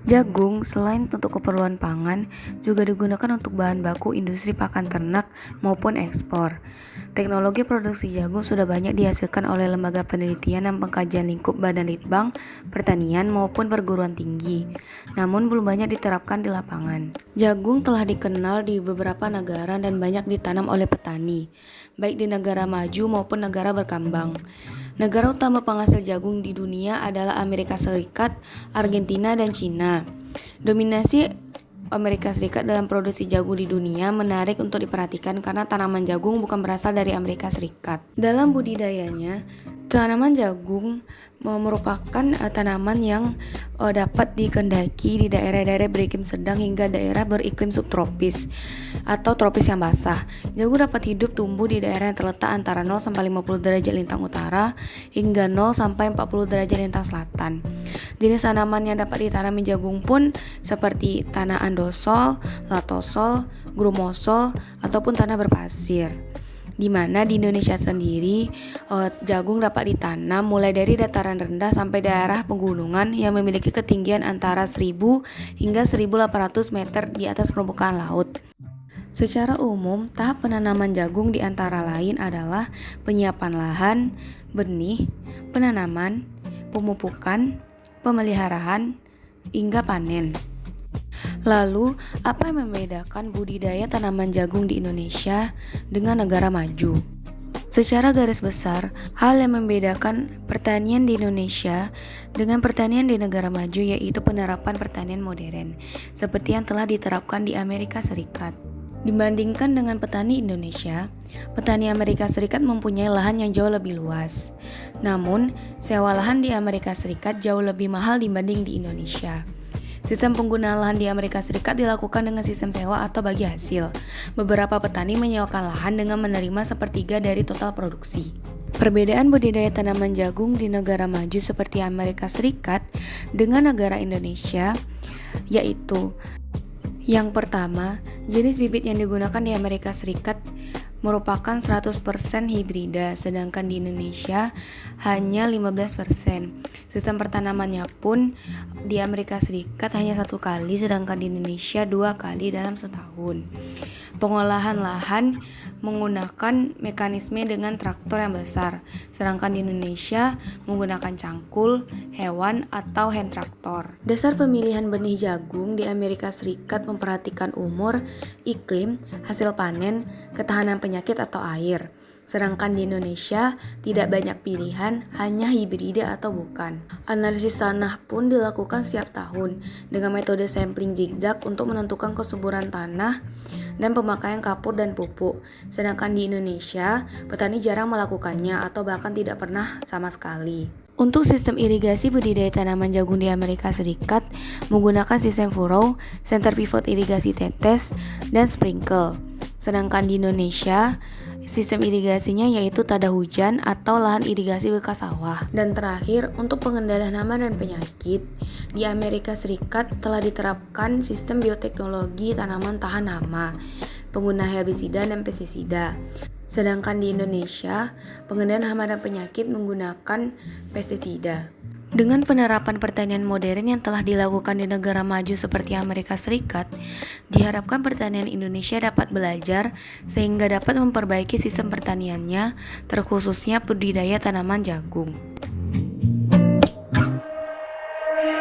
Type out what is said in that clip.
Jagung selain untuk keperluan pangan juga digunakan untuk bahan baku industri pakan ternak maupun ekspor. Teknologi produksi jagung sudah banyak dihasilkan oleh lembaga penelitian dan pengkajian lingkup Badan Litbang Pertanian maupun perguruan tinggi, namun belum banyak diterapkan di lapangan. Jagung telah dikenal di beberapa negara dan banyak ditanam oleh petani, baik di negara maju maupun negara berkembang. Negara utama penghasil jagung di dunia adalah Amerika Serikat, Argentina, dan Cina. Dominasi Amerika Serikat dalam produksi jagung di dunia menarik untuk diperhatikan karena tanaman jagung bukan berasal dari Amerika Serikat. Dalam budidayanya, tanaman jagung merupakan tanaman yang dapat dikendaki di daerah-daerah beriklim sedang hingga daerah beriklim subtropis atau tropis yang basah. Jagung dapat hidup tumbuh di daerah yang terletak antara 0 sampai 50 derajat lintang utara hingga 0 sampai 40 derajat lintang selatan. Jenis tanaman yang dapat ditanami jagung pun seperti tanah andosol, latosol, grumosol, ataupun tanah berpasir. Di mana di Indonesia sendiri jagung dapat ditanam mulai dari dataran rendah sampai daerah pegunungan yang memiliki ketinggian antara 1000 hingga 1800 meter di atas permukaan laut. Secara umum, tahap penanaman jagung di antara lain adalah penyiapan lahan, benih, penanaman, pemupukan, pemeliharaan, hingga panen. Lalu, apa yang membedakan budidaya tanaman jagung di Indonesia dengan negara maju? Secara garis besar, hal yang membedakan pertanian di Indonesia dengan pertanian di negara maju yaitu penerapan pertanian modern, seperti yang telah diterapkan di Amerika Serikat. Dibandingkan dengan petani Indonesia, petani Amerika Serikat mempunyai lahan yang jauh lebih luas. Namun, sewa lahan di Amerika Serikat jauh lebih mahal dibanding di Indonesia. Sistem penggunaan lahan di Amerika Serikat dilakukan dengan sistem sewa atau bagi hasil. Beberapa petani menyewakan lahan dengan menerima sepertiga dari total produksi. Perbedaan budidaya tanaman jagung di negara maju seperti Amerika Serikat dengan negara Indonesia yaitu: yang pertama, jenis bibit yang digunakan di Amerika Serikat merupakan 100% hibrida, sedangkan di Indonesia hanya 15%. Sistem pertanamannya pun di Amerika Serikat hanya 1 kali, sedangkan di Indonesia 2 kali dalam setahun. Pengolahan lahan menggunakan mekanisme dengan traktor yang besar, sedangkan di Indonesia menggunakan cangkul, hewan, atau hand traktor. Dasar pemilihan benih jagung di Amerika Serikat memperhatikan umur, iklim, hasil panen, ketahanan penyakit atau air. Sedangkan di Indonesia tidak banyak pilihan, hanya hibrida atau bukan. Analisis tanah pun dilakukan setiap tahun dengan metode sampling zigzag untuk menentukan kesuburan tanah dan pemakaian kapur dan pupuk. Sedangkan di Indonesia, petani jarang melakukannya atau bahkan tidak pernah sama sekali. Untuk sistem irigasi budidaya tanaman jagung di Amerika Serikat menggunakan sistem furrow, center pivot irigasi tetes, dan sprinkle. Sedangkan di Indonesia, sistem irigasinya yaitu tada hujan atau lahan irigasi bekas sawah. Dan terakhir, untuk pengendalian hama dan penyakit, di Amerika Serikat telah diterapkan sistem bioteknologi tanaman tahan hama, pengguna herbisida dan pestisida. Sedangkan di Indonesia, pengendalian hama dan penyakit menggunakan pestisida. Dengan penerapan pertanian modern yang telah dilakukan di negara maju seperti Amerika Serikat, diharapkan pertanian Indonesia dapat belajar sehingga dapat memperbaiki sistem pertaniannya, terkhususnya budidaya tanaman jagung.